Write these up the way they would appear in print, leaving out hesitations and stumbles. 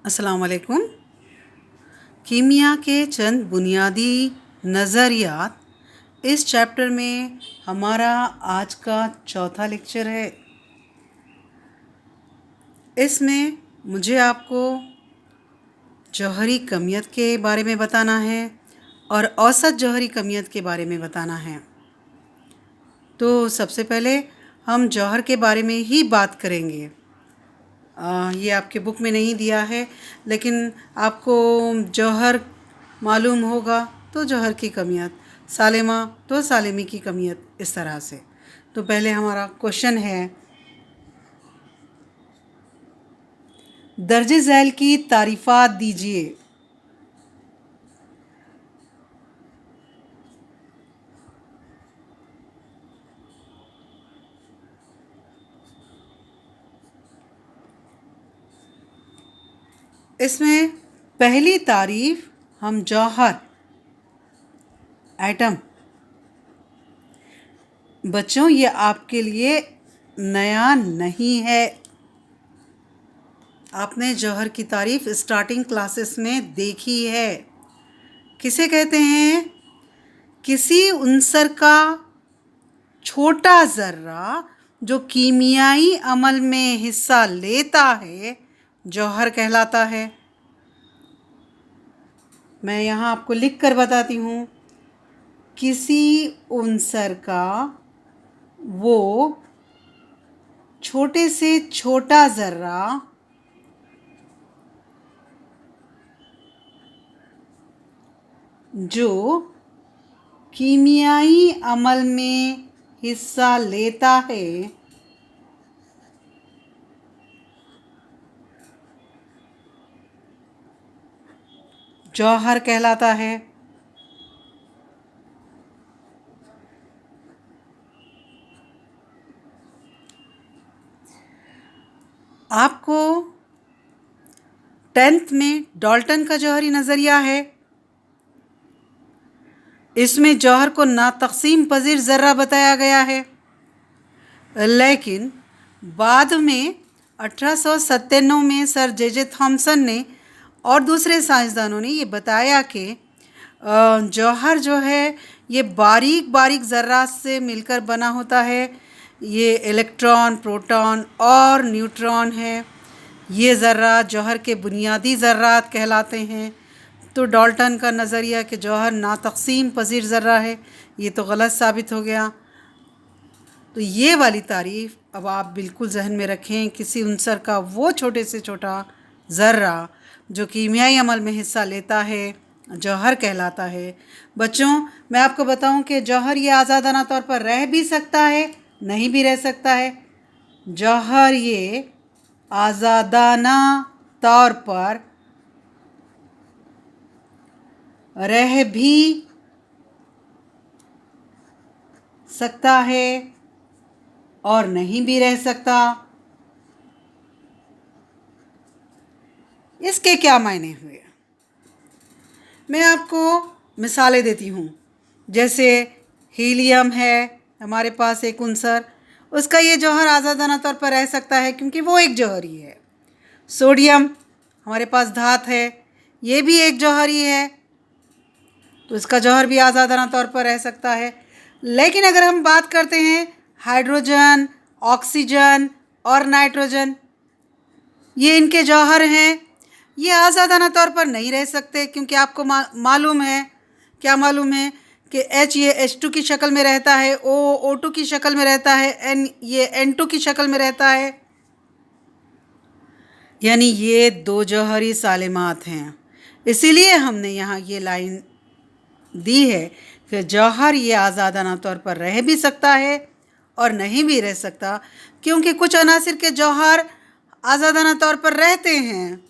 अस्सलाम वालेकुम। कीमिया के चंद बुनियादी नज़रियात इस चैप्टर में हमारा आज का चौथा लेक्चर है। इसमें मुझे आपको जौहरी कमियत के बारे में बताना है और औसत जौहरी कमियत के बारे में बताना है। तो सबसे पहले हम जौहर के बारे में ही बात करेंगे। ये आपके बुक में नहीं दिया है, लेकिन आपको जौहर मालूम होगा तो जौहर की कमियत, सालिमा तो सालिमी की कमियत, इस तरह से। तो पहले हमारा क्वेश्चन है, दर्जे झैल की तारीफ़ात दीजिए। इसमें पहली तारीफ़ हम जौहर, एटम। बच्चों, ये आपके लिए नया नहीं है। आपने जौहर की तारीफ़ स्टार्टिंग क्लासेस में देखी है। किसे कहते हैं? किसी उनसर का छोटा ज़र्रा जो कीमियाई अमल में हिस्सा लेता है, जौहर कहलाता है। मैं यहाँ आपको लिख कर बताती हूँ। किसी उनसर का वो छोटे से छोटा ज़र्रा जो कीमियाई अमल में हिस्सा लेता है, जौहर कहलाता है। आपको 10th में डाल्टन का जौहरी नज़रिया है। इसमें जौहर को नातक़सीम पज़ीर ज़र्रा बताया गया है, लेकिन बाद में 1897 में सर जे थॉमसन ने और दूसरे साइंसदानों ने ये बताया कि जौहर जो है ये बारीक बारीक ज़र्रात से मिलकर बना होता है। ये इलेक्ट्रॉन, प्रोटॉन और न्यूट्रॉन है। ये ज़र्रात जौहर के बुनियादी ज़र्रात कहलाते हैं। तो डाल्टन का नज़रिया कि जौहर नातक़सीम पज़ीर ज़र्रा है, ये तो गलत साबित हो गया। तो ये वाली तारीफ़ अब आप बिल्कुल जहन में रखें। किसी उनसर का वो छोटे से छोटा ज़र्रा जो कीमियाई अमल में हिस्सा लेता है, जौहर कहलाता है। बच्चों, मैं आपको बताऊं कि जौहर ये आज़ादाना तौर पर रह भी सकता है, नहीं भी रह सकता है। जौहर ये आज़ादाना तौर पर रह भी सकता है और नहीं भी रह सकता। इसके क्या मायने हुए? मैं आपको मिसालें देती हूँ। जैसे हीलियम है हमारे पास एक उनसर, उसका ये जौहर आज़ादाना तौर पर रह सकता है क्योंकि वो एक जौहरी है। सोडियम हमारे पास धात है, ये भी एक जौहरी है, तो इसका जौहर भी आज़ादाना तौर पर रह सकता है। लेकिन अगर हम बात करते हैं हाइड्रोजन, ऑक्सीजन और नाइट्रोजन, ये इनके जौहर हैं, ये आज़ादाना तौर पर नहीं रह सकते क्योंकि आपको मालूम है, क्या मालूम है कि H ये H2 की शक्ल में रहता है, O O2 की शक्ल में रहता है, N ये N2 की शक्ल में रहता है। यानी ये दो जौहरी सालिमात हैं। इसीलिए हमने यहाँ ये लाइन दी है कि जौहर ये आज़ादाना तौर पर रह भी सकता है और नहीं भी रह सकता, क्योंकि कुछ अनासिर के जौहर आज़ादाना तौर पर रहते हैं।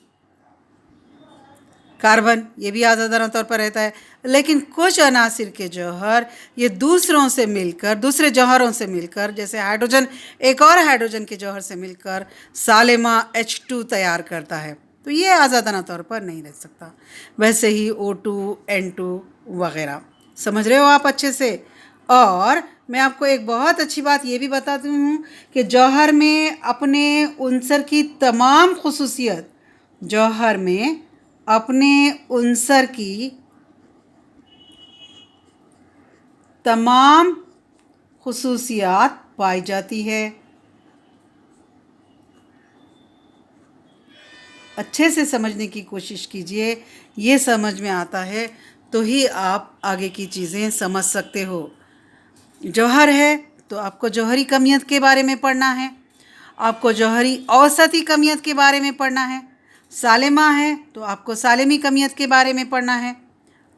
कार्बन ये भी आज़ादाना तौर पर रहता है, लेकिन कुछ अनासिर के जौहर ये दूसरों से मिलकर, दूसरे जौहरों से मिलकर, जैसे हाइड्रोजन एक और हाइड्रोजन के जौहर से मिलकर सालिमा H2 तैयार करता है, तो ये आज़ादाना तौर पर नहीं रह सकता। वैसे ही O2, N2 वगैरह। समझ रहे हो आप अच्छे से? और मैं आपको एक बहुत अच्छी बात ये भी बताती हूँ कि जौहर में अपने उनसर की तमाम खुसूसियत जौहर में अपने उनसर की तमाम खुसूसियात पाई जाती है। अच्छे से समझने की कोशिश कीजिए, ये समझ में आता है तो ही आप आगे की चीज़ें समझ सकते हो। जौहर है तो आपको जौहरी कमियत के बारे में पढ़ना है, आपको जौहरी औसती कमियत के बारे में पढ़ना है। सालेमा है तो आपको सालेमी कमियत के बारे में पढ़ना है,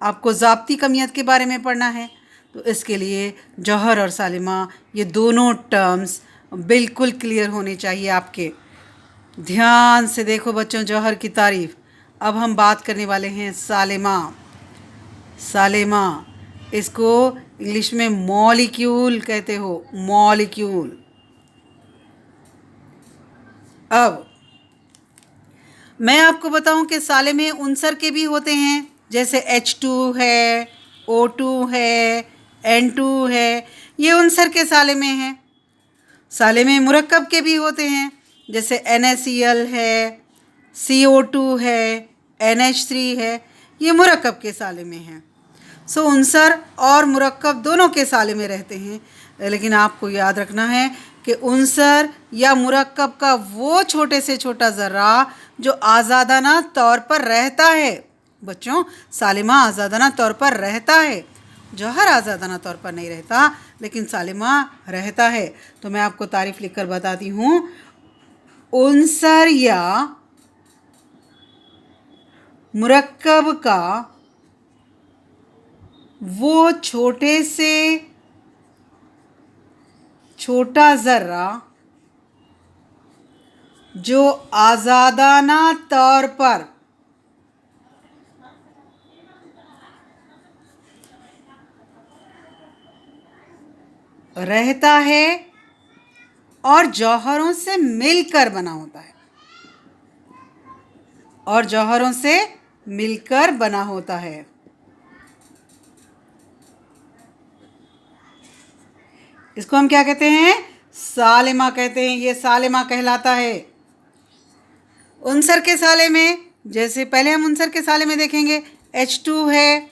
आपको ज़ाब्ती कमियत के बारे में पढ़ना है। तो इसके लिए जौहर और सालिमा ये दोनों टर्म्स बिल्कुल क्लियर होने चाहिए आपके। ध्यान से देखो बच्चों जौहर की तारीफ। अब हम बात करने वाले हैं सालेमा। सालेमा, इसको इंग्लिश में मॉलिक्यूल कहते हो, मॉलिक्यूल। अब मैं आपको बताऊं कि साले में उनसर के भी होते हैं, जैसे H2 है, O2 है, N2 है, ये उनसर के साले में हैं। साले में मुरक्कब के भी होते हैं, जैसे NaCl है, CO2 है, NH3 है, ये मुरक्कब के साले में हैं। सो उनसर और मुरक्कब दोनों के साले में रहते हैं, लेकिन आपको याद रखना है कि उनसर या मुरक्कब का वो छोटे से छोटा ज़र्रा जो आज़ादाना तौर पर रहता है। बच्चों, सालिमा आज़ादाना तौर पर रहता है, जौहर आज़ादाना तौर पर नहीं रहता, लेकिन सालिमा रहता है। तो मैं आपको तारीफ लिखकर बताती हूँ। उनसर या मुरक्कब का वो छोटे से छोटा ज़र्रा जो आज़ादाना तौर पर रहता है और जौहरों से मिलकर बना होता है, और जौहरों से मिलकर बना होता है। इसको हम क्या कहते हैं? सालिमा कहते हैं। ये सालिमा कहलाता है। उनसर के साले में, जैसे पहले हम उनसर के साले में देखेंगे, H2 है,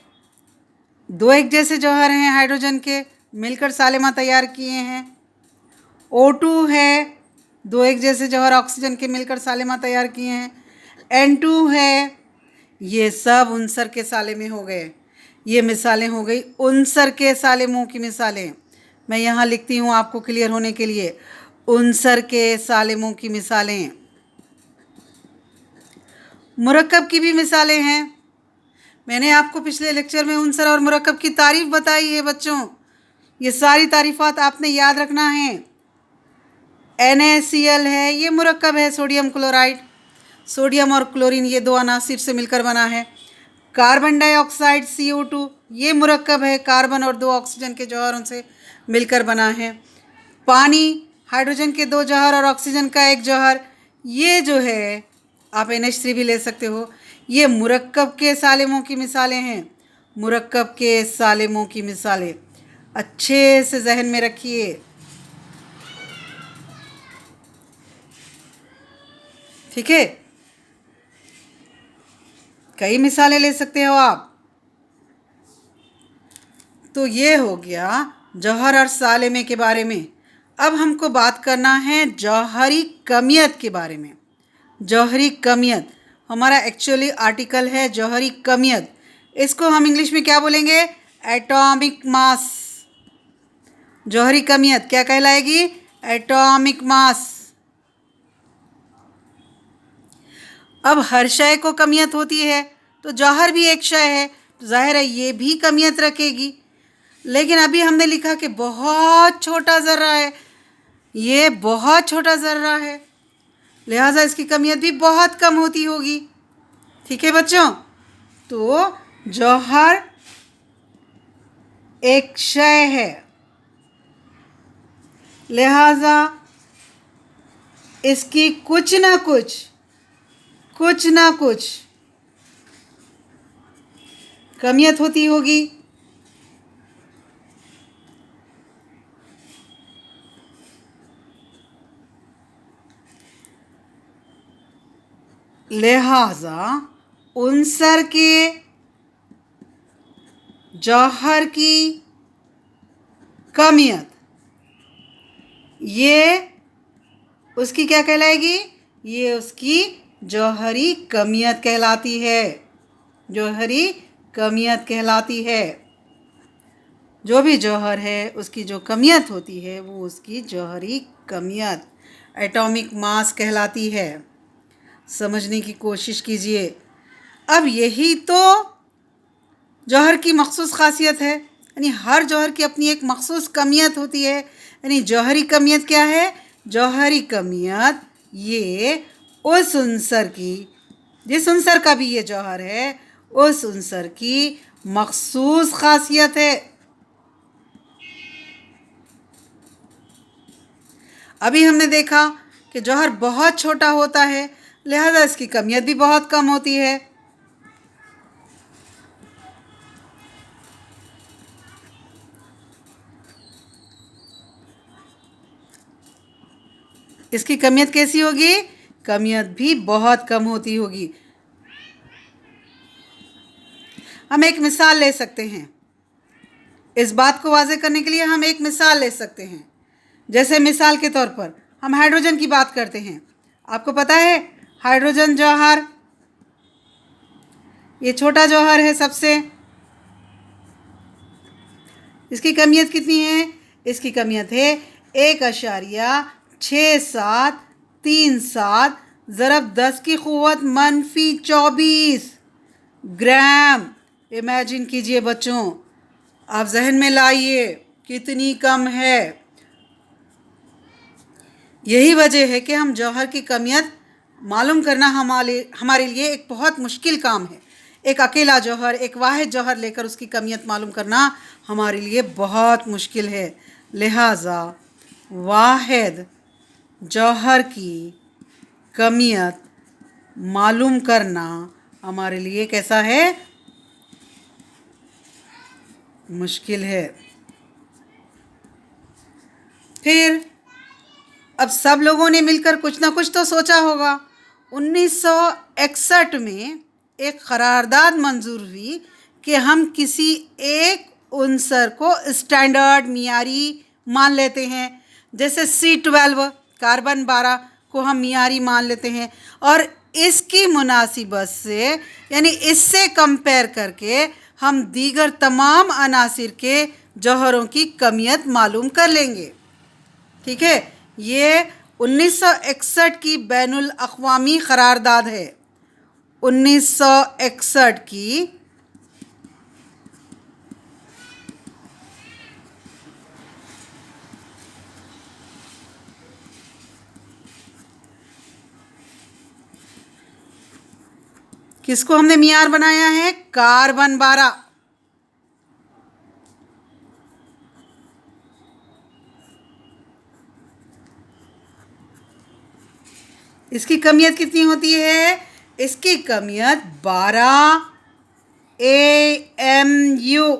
दो एक जैसे जौहर हैं हाइड्रोजन के, मिलकर सालिमा तैयार किए हैं। O2 है, दो एक जैसे जौहर ऑक्सीजन के मिलकर सालिमा तैयार किए हैं। N2 है, ये सब उनसर के साले में हो गए। ये मिसालें हो गई उनसर के सालेमों की मिसालें। मैं यहाँ लिखती हूँ आपको क्लियर होने के लिए, उनसर के सालेमों की मिसालें। मुरक्कब की भी मिसालें हैं। मैंने आपको पिछले लेक्चर में उनसर और मुरक्कब की तारीफ बताई है बच्चों। ये सारी तारीफात आपने याद रखना है। NaCl है, ये मुरक्कब है, सोडियम क्लोराइड। सोडियम और क्लोरीन ये दो अनासिर से मिलकर बना है। कार्बन डाइऑक्साइड CO2, ये मुरक्कब है, कार्बन और दो ऑक्सीजन के जौहरों से मिलकर बना है। पानी, हाइड्रोजन के दो जौहर और ऑक्सीजन का एक जौहर, ये जो है आप NH3 भी ले सकते हो। ये मुरक्कब के सालिमों की मिसालें हैं। मुरक्कब के सालिमों की मिसालें अच्छे से जहन में रखिए। ठीक है, कई मिसालें ले सकते हो आप। तो ये हो गया जौहर और सालेमे के बारे में। अब हमको बात करना है जौहरी कमियत के बारे में। जौहरी कमियत हमारा एक्चुअली आर्टिकल है जौहरी कमियत। इसको हम इंग्लिश में क्या बोलेंगे? Atomic mass. जौहरी कमियत क्या कहलाएगी? Atomic mass. अब हर शय को कमियत होती है, तो जौहर भी एक शय है, तो जाहिर है ये भी कमियत रखेगी। लेकिन अभी हमने लिखा कि बहुत छोटा ज़र्रा है, ये बहुत छोटा ज़र्रा है, लिहाजा इसकी कमियत भी बहुत कम होती होगी। ठीक है बच्चों, तो जौहर एक शय है, लिहाजा इसकी कुछ ना कुछ कमियत होती होगी। लिहाजा उनसर के जौहर की कमियत ये उसकी क्या कहलाएगी? ये उसकी जौहरी कमियत कहलाती है। जौहरी कमियत कहलाती है। जो भी जौहर है उसकी जो कमियत होती है वो उसकी जौहरी कमियत एटॉमिक मास कहलाती है। समझने की कोशिश कीजिए। अब यही तो जौहर की मखसूस खासियत है, यानी हर जौहर की अपनी एक मखसूस कमियत होती है। यानी जौहरी कमियत क्या है? जौहरी कमियत ये उस उनसर की, जिस उनसर का भी ये जौहर है, उस उनसर की मखसूस खासियत है। अभी हमने देखा कि जौहर बहुत छोटा होता है, लिहाजा इसकी कमियत भी बहुत कम होती है। इसकी कमियत कैसी होगी? कमियत भी बहुत कम होती होगी। हम एक मिसाल ले सकते हैं। इस बात को वाज़ेह करने के लिए हम एक मिसाल ले सकते हैं। जैसे मिसाल के तौर पर हम हाइड्रोजन की बात करते हैं। आपको पता है हाइड्रोजन जौहर ये छोटा जौहर है सबसे। इसकी कमियत कितनी है? इसकी कमियत है 1.6737 ज़रब 10 की क़ुव्वत -24 ग्राम। इमेजिन कीजिए बच्चों, आप जहन में लाइए कितनी कम है। यही वजह है कि हम जौहर की कमियत मालूम करना हमारे लिए एक बहुत मुश्किल काम है। एक अकेला जौहर, एक वाहिद जौहर लेकर उसकी कमियत मालूम करना हमारे लिए बहुत मुश्किल है। लिहाजा वाहिद जौहर की कमियत मालूम करना हमारे लिए कैसा है? मुश्किल है। फिर अब सब लोगों ने मिलकर कुछ ना कुछ तो सोचा होगा। 1961 में एक करारदाद मंजूर हुई कि हम किसी एक उनसर को स्टैंडर्ड मियारी मान लेते हैं। जैसे C12 कार्बन 12 को हम मियारी मान लेते हैं और इसकी मुनासिबत से यानी इससे कंपेयर करके हम दीगर तमाम अनासिर के जौहरों की कमियत मालूम कर लेंगे। ठीक है, ये 1961 की बैनुल अक़वामी करारदाद है। 1961 की किसको हमने मियार बनाया है? कार्बन 12। इसकी कमियत कितनी होती है? इसकी कमियत 12 AMU।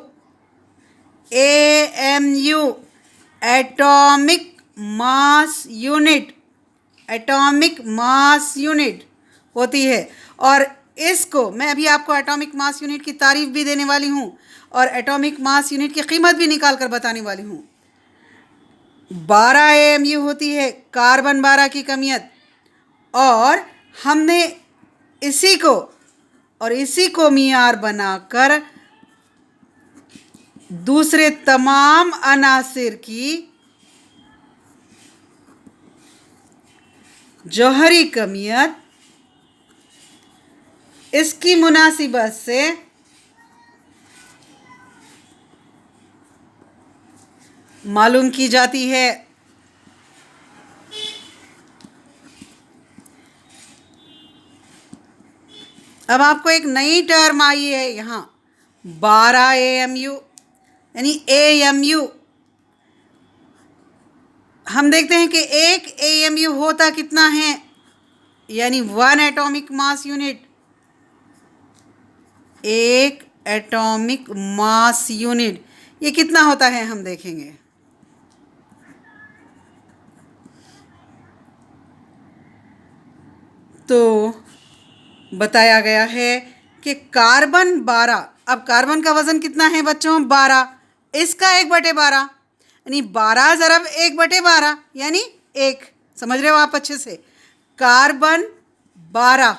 AMU atomic mass unit, atomic mass unit होती है। और इसको मैं अभी आपको एटॉमिक मास यूनिट की तारीफ भी देने वाली हूँ और एटॉमिक मास यूनिट की कीमत भी निकाल कर बताने वाली हूँ। 12 AMU होती है कार्बन 12 की कमियत। और हमने इसी को मियार बनाकर दूसरे तमाम अनासिर की जौहरी कमियत इसकी मुनासिबत से मालूम की जाती है। अब आपको एक नई टर्म आई है यहाँ 12 AMU यानी AMU। हम देखते हैं कि एक AMU होता कितना है, यानी 1 एटॉमिक मास यूनिट। एक एटॉमिक मास यूनिट ये कितना होता है हम देखेंगे। तो बताया गया है कि कार्बन 12, अब कार्बन का वजन कितना है बच्चों? 12, इसका 1/12 यानी 12 ज़रब 1/12 यानी 1। समझ रहे हो आप अच्छे से? कार्बन 12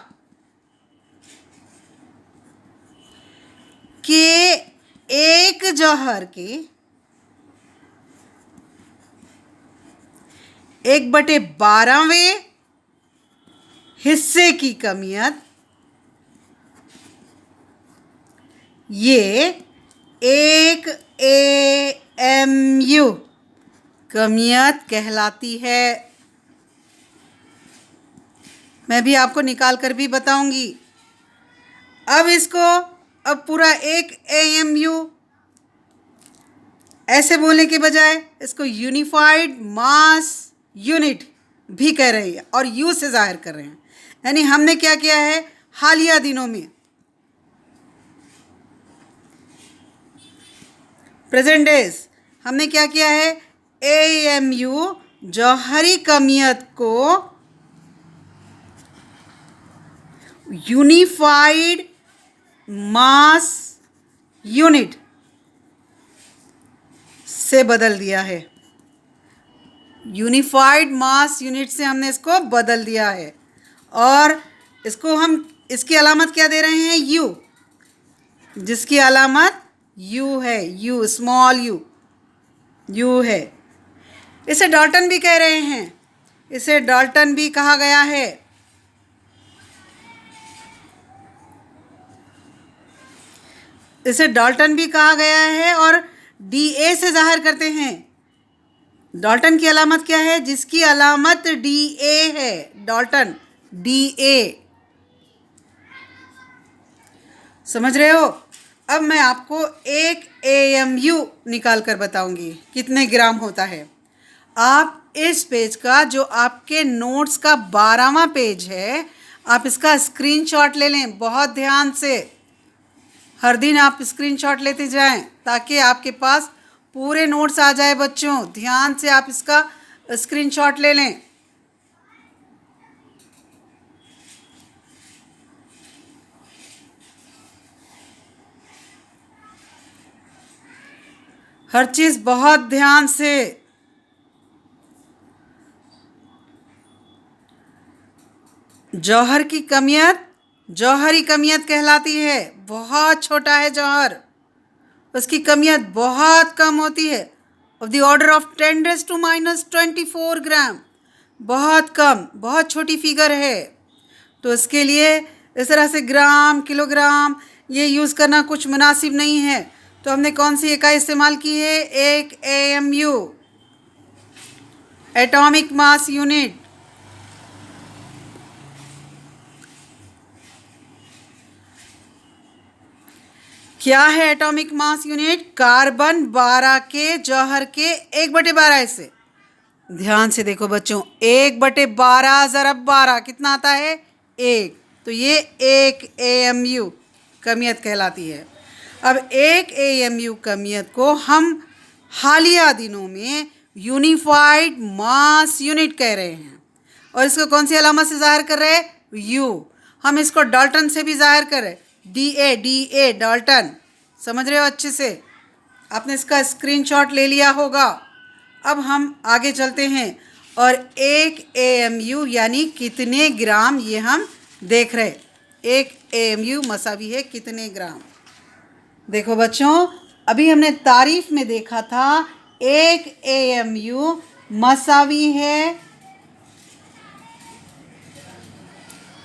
के एक जौहर के 1/12वें हिस्से की कमियत ये 1 AMU कमियत कहलाती है। मैं भी आपको निकाल कर भी बताऊंगी। अब इसको, अब पूरा 1 AMU ऐसे बोलने के बजाय इसको यूनिफाइड मास यूनिट भी कह रहे हैं और यू से जाहिर कर रहे हैं। यानी हमने क्या किया है हालिया दिनों में, प्रेजेंट डेज, हमने क्या किया है AMU जौहरी कमियत को यूनिफाइड मास यूनिट से बदल दिया है। यूनिफाइड मास यूनिट से हमने इसको बदल दिया है और इसको हम, इसकी अलामत क्या दे रहे हैं? यू, जिसकी अलामत यू है, यू स्मॉल यू है। इसे डाल्टन भी कह रहे हैं, इसे डाल्टन भी कहा गया है। इसे डाल्टन भी कहा गया है और DA से जाहिर करते हैं। डाल्टन की अलामत क्या है? जिसकी अलामत DA है, डाल्टन DA। समझ रहे हो? अब मैं आपको 1 AMU निकाल कर बताऊंगी कितने ग्राम होता है। आप इस पेज का, जो आपके नोट्स का 12वां पेज है, आप इसका स्क्रीनशॉट ले लें बहुत ध्यान से। हर दिन आप स्क्रीनशॉट लेते जाएं ताकि आपके पास पूरे नोट्स आ जाए बच्चों। ध्यान से आप इसका स्क्रीनशॉट ले लें। हर चीज़ बहुत ध्यान से। जौहर की कमियत जौहरी कमियत कहलाती है। बहुत छोटा है जौहर, उसकी कमियत बहुत कम होती है, ऑफ द ऑर्डर ऑफ 10⁻⁻24 ग्राम। बहुत कम, बहुत छोटी फिगर है। तो इसके लिए इस तरह से ग्राम, किलोग्राम ये यूज़ करना कुछ मुनासिब नहीं है। तो हमने कौन सी इकाई इस्तेमाल की है? 1 AMU, एटॉमिक मास यूनिट। क्या है एटॉमिक मास यूनिट? कार्बन 12 के जौहर के 1/12 हिस्से। ध्यान से देखो बच्चों, 1/12 ज़रब 12 कितना आता है? 1। तो ये 1 AMU कमियत कहलाती है। अब 1 AMU कमियत को हम हालिया दिनों में यूनिफाइड मास यूनिट कह रहे हैं और इसको कौन सी अलामत से जाहिर कर रहे हैं? यू। हम इसको डाल्टन से भी जाहिर कर रहे हैं, DA डाल्टन। समझ रहे हो अच्छे से? आपने इसका स्क्रीनशॉट ले लिया होगा। अब हम आगे चलते हैं और 1 AMU यानी कितने ग्राम ये हम देख रहे। 1 AMU मसावी है कितने ग्राम। देखो बच्चों, अभी हमने तारीफ में देखा था 1 AMU मसावी है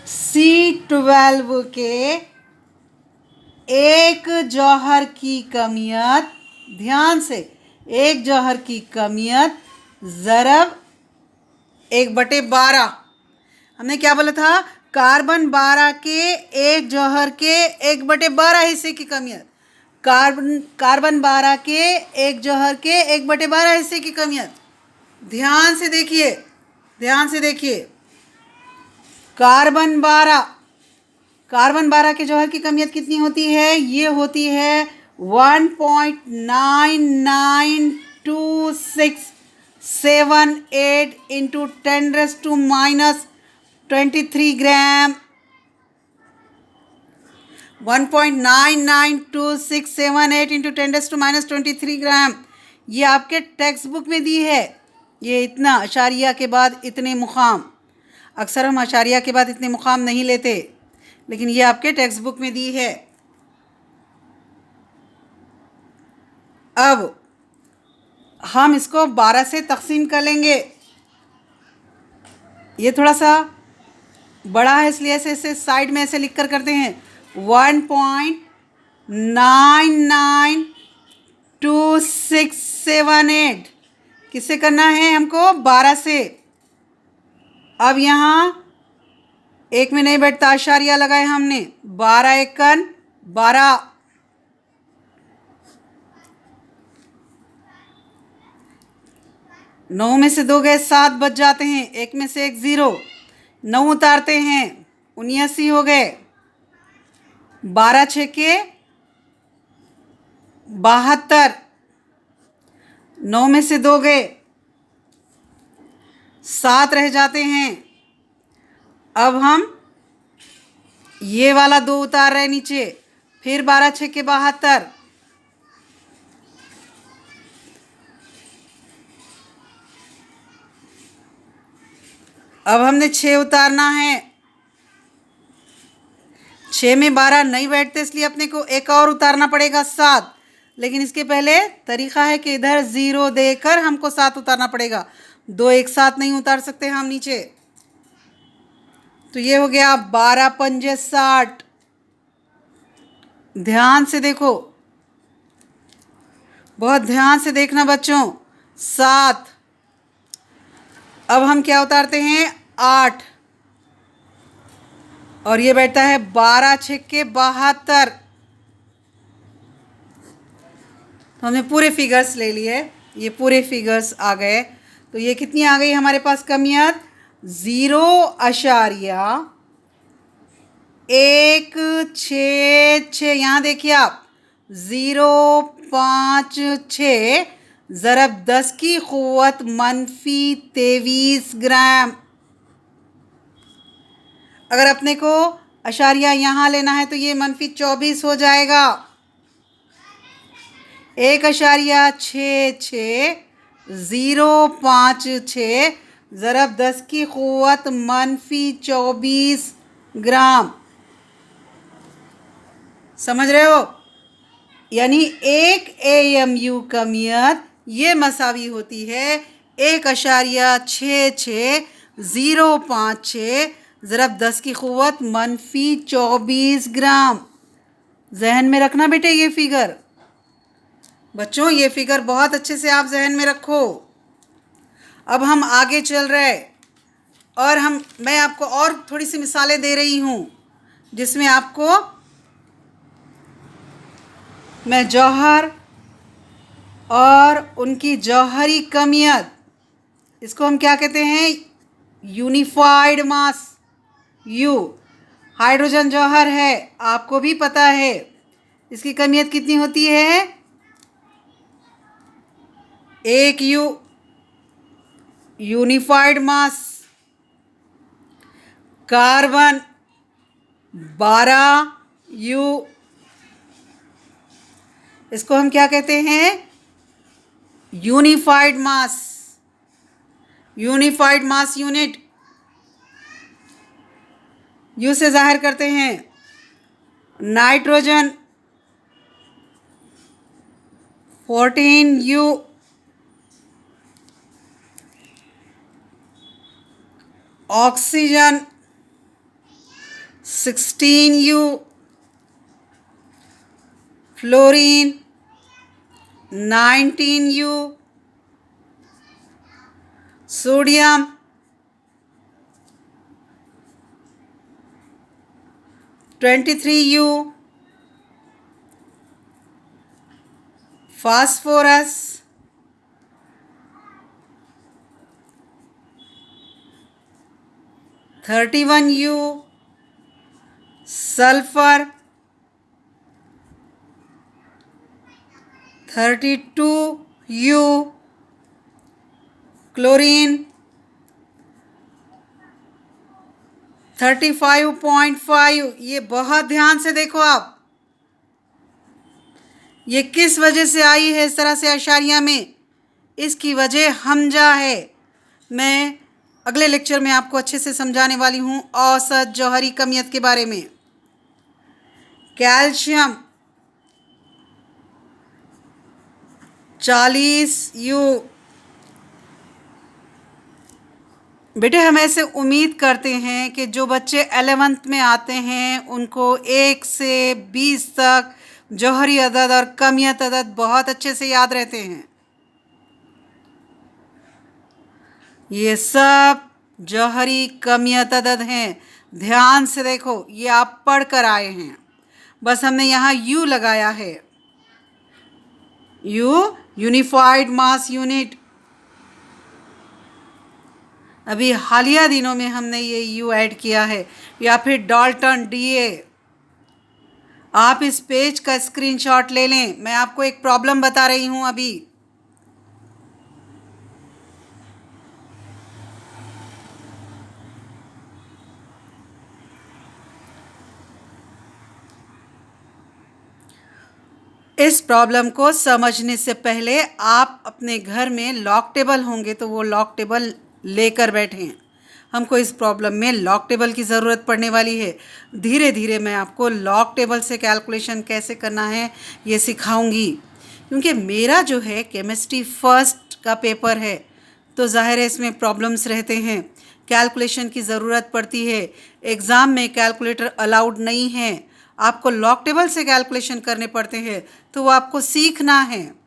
C12 के एक जौहर की कमियत। ध्यान से, एक जौहर की कमियत ज़रब 1/12। हमने क्या बोला था? कार्बन 12 के एक जौहर के 1/12 हिस्से की कमियत। कार्बन 12 के एक जौहर के 1/12 हिस्से की कमियत। ध्यान से देखिए, ध्यान से देखिए। कार्बन 12 के जौहर की कमियत कितनी होती है? ये होती है 1.992678 × 10⁻23 ग्राम 1.992678 इंटू 10⁻⁻23 ग्राम। ये आपके टेक्स्ट बुक में दी है। ये इतना अशारिया के बाद इतने मुकाम। अक्सर हम अशारिया के बाद इतने मुकाम नहीं लेते, लेकिन ये आपके टेक्स्ट बुक में दी है। अब हम इसको 12 से तकसीम कर लेंगे। ये थोड़ा सा बड़ा है, इसलिए ऐसे ऐसे साइड में ऐसे लिख कर करते हैं। 1.992678 किससे करना है हमको? 12 से। अब यहाँ एक में नहीं बैठता, अशारिया लगाए हमने। 12 एकन 12, 9 में से 2 गए 7 बच जाते हैं, 1 में से 1 0, 9 उतारते हैं 79 हो गए। 12 छके 72, 9 में से 2 गए 7 रह जाते हैं। अब हम ये वाला 2 उतार रहे नीचे, फिर 12 छके 72, अब हमने 6 उतारना है। 6 में 12 नहीं बैठते, इसलिए अपने को एक और उतारना पड़ेगा 7। लेकिन इसके पहले तरीका है कि इधर 0 देकर हमको 7 उतारना पड़ेगा। 2 एक साथ नहीं उतार सकते हम नीचे। तो ये हो गया 12 पंजे 60। ध्यान से देखो, बहुत ध्यान से देखना बच्चों। 7, अब हम क्या उतारते हैं? 8, और ये बैठता है 12 छक्के 72। तो हमने पूरे फिगर्स ले लिए, ये पूरे फिगर्स आ गए। तो ये कितनी आ गई हमारे पास कमियत? 0.166। यहाँ देखिए आप, 0.56 ज़रब 10 की क़ुव्वत -23 ग्राम। अगर अपने को अशारिया यहाँ लेना है तो ये -24 हो जाएगा। 1.66 0.56 ज़रब 10 की क़ुव्वत -24 ग्राम। समझ रहे हो? यानी 1 AMU कमियत ये मसावी होती है 1.66 0.56 ज़रब 10 की क़ुव्वत -24 ग्राम। जहन में रखना बेटे ये फिगर। बच्चों ये फिगर बहुत अच्छे से आप जहन में रखो। अब हम आगे चल रहे, और मैं आपको और थोड़ी सी मिसालें दे रही हूँ, जिसमें आपको मैं जौहर और उनकी जौहरी कमियत, इसको हम क्या कहते हैं? Unified mass. यू हाइड्रोजन जौहर है, आपको भी पता है। इसकी कमियत कितनी होती है? 1 U यूनिफाइड मास। कार्बन 12 U, इसको हम क्या कहते हैं? Unified mass. Unified mass unit you से जाहिर करते हैं। Nitrogen 14 U, oxygen 16 U, fluorine 19 U, sodium 23 U, phosphorus 31 U, sulphur 32 U, chlorine 35.5। ये बहुत ध्यान से देखो आप, ये किस वजह से आई है इस तरह से अशारिया में, इसकी वजह हमजा है। मैं अगले लेक्चर में आपको अच्छे से समझाने वाली हूँ औसत जौहरी कमियत के बारे में। Calcium 40U। बेटे हम ऐसे उम्मीद करते हैं कि जो बच्चे 11th में आते हैं उनको 1 से 20 तक जौहरी अदद और कमियत अदद बहुत अच्छे से याद रहते हैं। ये सब जौहरी कमियत अदद हैं। ध्यान से देखो, ये आप पढ़ कर आए हैं, बस हमने यहाँ यू लगाया है। You unified mass unit. अभी हालिया दिनों में हमने ये यू ऐड किया है, या फिर डाल्टन डीए। आप इस पेज का स्क्रीनशॉट ले लें। मैं आपको एक प्रॉब्लम बता रही हूँ अभी। इस प्रॉब्लम को समझने से पहले आप अपने घर में लॉग टेबल होंगे तो वो लॉग टेबल लेकर बैठें। हमको इस प्रॉब्लम में लॉग टेबल की ज़रूरत पड़ने वाली है। धीरे धीरे मैं आपको लॉग टेबल से कैलकुलेशन कैसे करना है ये सिखाऊंगी, क्योंकि मेरा जो है केमिस्ट्री फर्स्ट का पेपर है, तो ज़ाहिर है इसमें प्रॉब्लम्स रहते हैं, कैलकुलेशन की ज़रूरत पड़ती है। एग्ज़ाम में कैलकुलेटर अलाउड नहीं है, आपको लॉग टेबल से कैलकुलेशन करने पड़ते हैं, तो वो आपको सीखना है।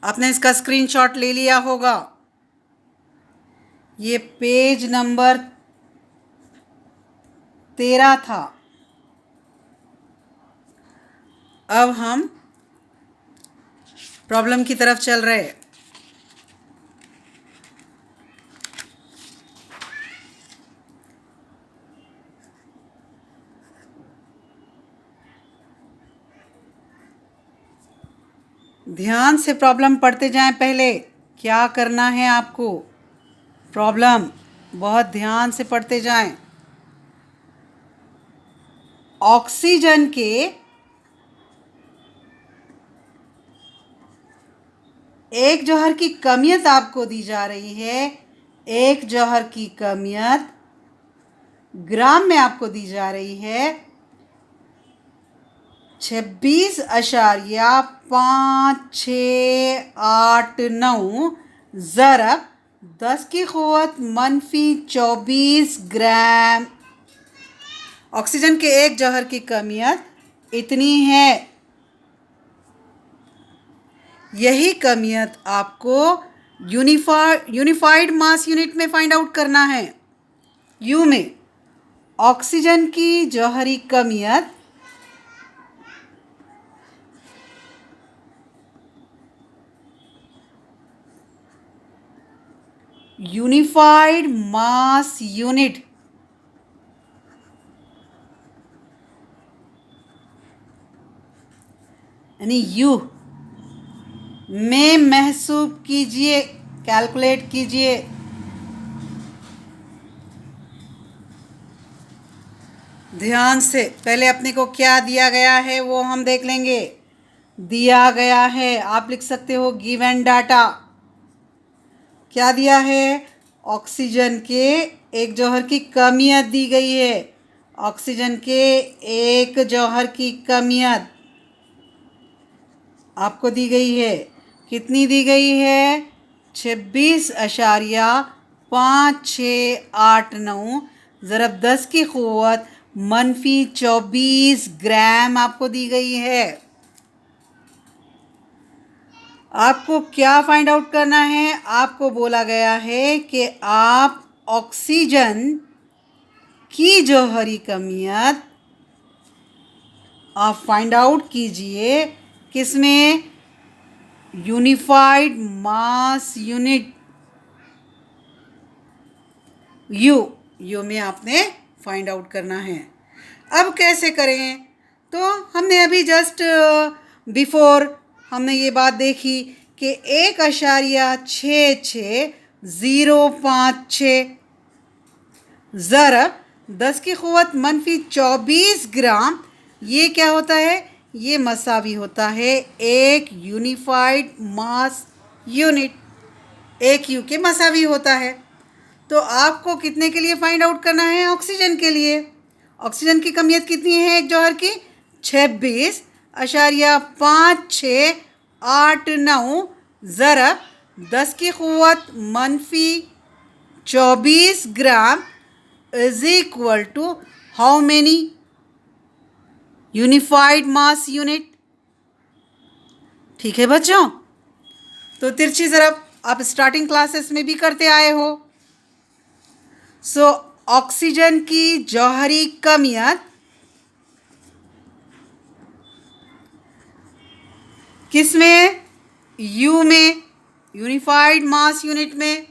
आपने इसका स्क्रीनशॉट ले लिया होगा। ये पेज नंबर 13 था। अब हम प्रॉब्लम की तरफ चल रहे हैं। ध्यान से प्रॉब्लम पढ़ते जाएं। पहले क्या करना है आपको, प्रॉब्लम बहुत ध्यान से पढ़ते जाएं। ऑक्सीजन के एक जौहर की कमियत आपको दी जा रही है। एक जौहर की कमियत ग्राम में आपको दी जा रही है 26.5689 ज़रब 10 की क़ुव्वत -24 ग्राम। ऑक्सीजन के एक जौहर की कमियत इतनी है। यही कमियत आपको यूनिफाइड मास यूनिट में फाइंड आउट करना है। यू में ऑक्सीजन की जौहरी कमियत यूनिफाइड मास यूनिट यानी यू में महसूब कीजिए, कैलकुलेट कीजिए। ध्यान से पहले अपने को क्या दिया गया है वो हम देख लेंगे। दिया गया है, आप लिख सकते हो गिवन डाटा। क्या दिया है, ऑक्सीजन के एक जौहर की कमियत दी गई है। ऑक्सीजन के एक जौहर की कमियत आपको दी गई है। कितनी दी गई है, 26.5689 ज़रब 10 की क़ुव्वत -24 ग्राम आपको दी गई है। आपको क्या फाइंड आउट करना है, आपको बोला गया है कि आप ऑक्सीजन की जौहरी कमियत आप फाइंड आउट कीजिए। किसमें, यूनिफाइड मास यूनिट यू में आपने फाइंड आउट करना है। अब कैसे करें, तो हमने अभी जस्ट बिफोर हमने ये बात देखी कि 1,66,056 ज़रब 10 की क़ुव्वत -24 ग्राम, ये क्या होता है? ये मसावी होता है एक यूनिफाइड मास यूनिट, एक यू के मसावी होता है। तो आपको कितने के लिए फाइंड आउट करना है? ऑक्सीजन के लिए। ऑक्सीजन की कमियत कितनी है एक जौहर की? 26,5689 ज़रब 10 की क़ुव्वत -24 gram is equal to how many unified mass unit. ठीक है बच्चों, तो तिरछी ज़रब आप स्टार्टिंग क्लासेस में भी करते आए हो। सो ऑक्सीजन की जौहरी कमियत किस में? यू में, यूनिफाइड मास यूनिट में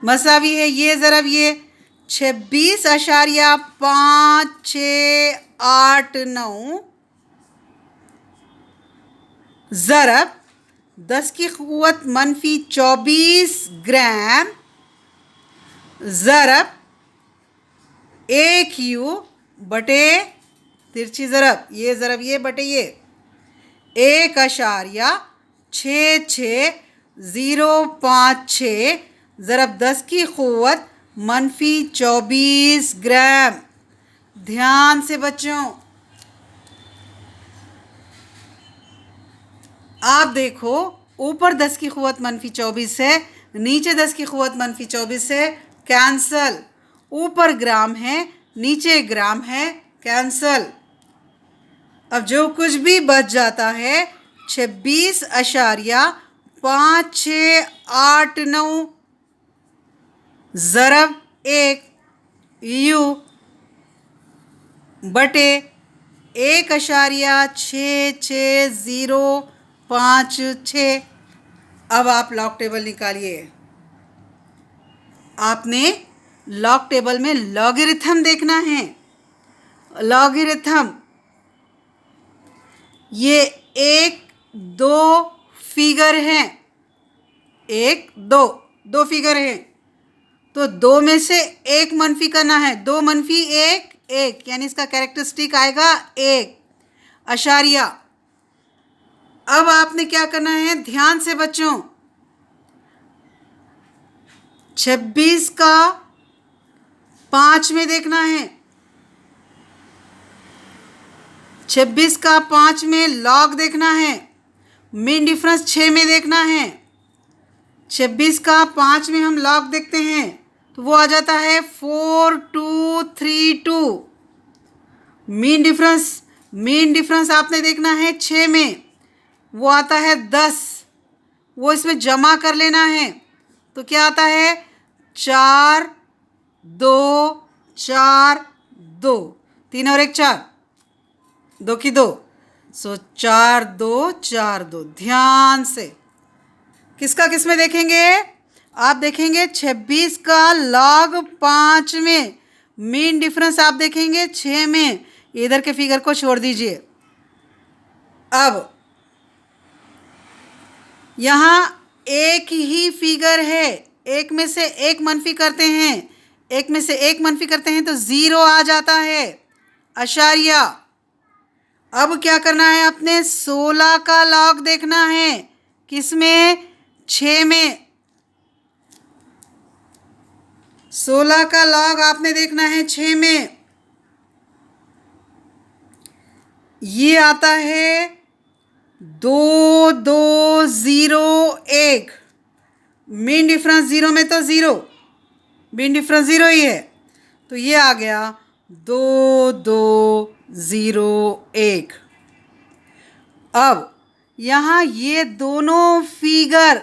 मसावी है ये ज़रब ये 26,5689 ज़रब 10 की क़ुव्वत -24 ग्राम ज़रब एक यू बटे तिरछी ज़रब ये बटे ये 1,66,056 ज़रब 10 की क़ुव्वत -24 ग्राम। ध्यान से बच्चों, आप देखो ऊपर 10 की क़ुव्वत -24 है, नीचे 10 की क़ुव्वत -24 है, कैंसल। ऊपर ग्राम है, नीचे ग्राम है, कैंसल। अब जो कुछ भी बच जाता है 26,5689 ज़रब एक यू बटे 1,66,056। अब आप लॉग टेबल निकालिए। आपने लॉग टेबल में लॉगरिथम देखना है। लॉगरिथम ये एक दो फिगर हैं, एक दो दो फिगर हैं, तो दो में से एक मनफी करना है। 2 मनफी 1 1, यानी इसका कैरेक्टरिस्टिक आएगा 1 अशारिया। अब आपने क्या करना है? ध्यान से बच्चों, 26 का 5 में देखना है। 26 का 5 में लॉग देखना है। मीन डिफरेंस 6 में देखना है। 26 का 5 में हम लॉग देखते हैं तो वो आ जाता है 4232। मीन डिफरेंस आपने देखना है 6 में, वो आता है 10। वो इसमें जमा कर लेना है तो क्या आता है? 4 2 4 2, 3 और 1 4, 2 की 2, सो 4 2 4 2। ध्यान से किसका किस में देखेंगे? आप देखेंगे 26 का लॉग 5 में, मीन डिफरेंस आप देखेंगे 6 में। इधर के फिगर को छोड़ दीजिए। अब यहाँ एक ही फिगर है, एक में से एक मनफी करते हैं, एक में से एक मनफी करते हैं तो 0 आ जाता है अशारिया। अब क्या करना है? अपने 16 का लॉग देखना है। किस में? 6 में। 16 का लॉग आपने देखना है 6 में। ये आता है 2 2 0 1। मीन डिफरेंस 0 में तो 0, मीन डिफरेंस 0 ही है, तो ये आ गया 2 2 0 1। अब यहाँ ये दोनों फिगर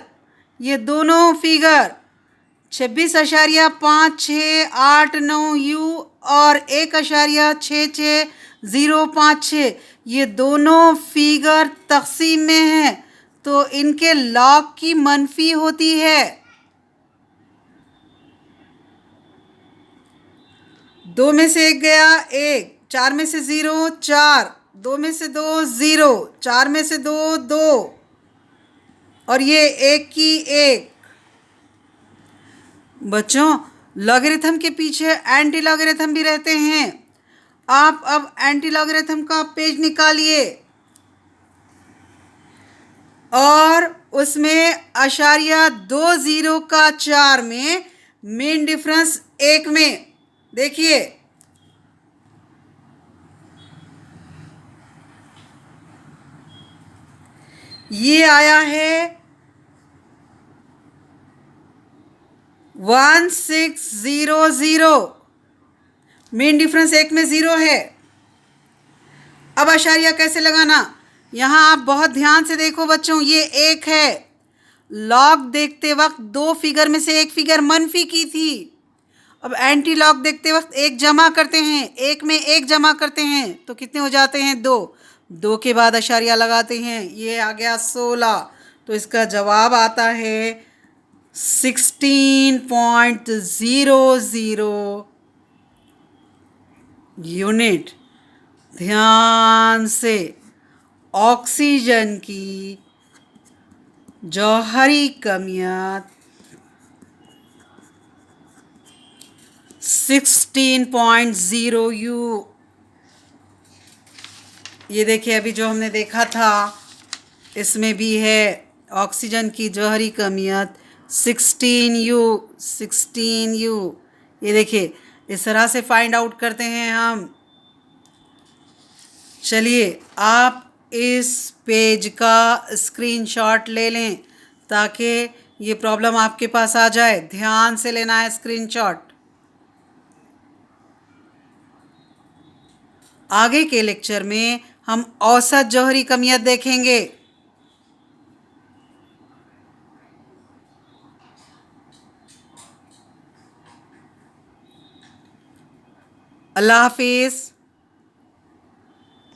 26,5689 और 1,66,056, ये दोनों फिगर तक़सीम में हैं तो इनके लॉग की मनफी होती है। 2 में से 1 गया 1, 4 में से 0 4, 2 में से 2 0, 4 में से 2 2, और ये 1 की 1। बच्चों, लॉगरिथम के पीछे एंटी लॉगरिथम भी रहते हैं। आप अब एंटी लॉगरिथम का पेज निकालिए और उसमें अशारिया 2 0 का 4 में मेन डिफरेंस 1 में देखिए, ये आया है 1600। मेन डिफरेंस 1 में 0 है। अब अशारिया कैसे लगाना, यहाँ आप बहुत ध्यान से देखो बच्चों, ये 1 है। लॉग देखते वक्त 2 फिगर में से एक फिगर मनफी की थी। अब एंटी लॉग देखते वक्त 1 जमा करते हैं, 1 में 1 जमा करते हैं तो कितने हो जाते हैं 2। 2 के बाद अशारिया लगाते हैं, ये आ गया 16। तो इसका जवाब आता है 16.00 यूनिट। ध्यान से, ऑक्सीजन की जौहरी कमियत 16.0 यू। ये देखिए, अभी जो हमने देखा था इसमें भी है ऑक्सीजन की जौहरी कमियत 16 यू। 16 यू, ये देखिए, इस तरह से फाइंड आउट करते हैं हम। चलिए, आप इस पेज का स्क्रीनशॉट ले लें ताकि ये प्रॉब्लम आपके पास आ जाए। ध्यान से लेना है स्क्रीनशॉट। आगे के लेक्चर में हम औसत जौहरी कमियत देखेंगे। अल्लाह हाफिज़।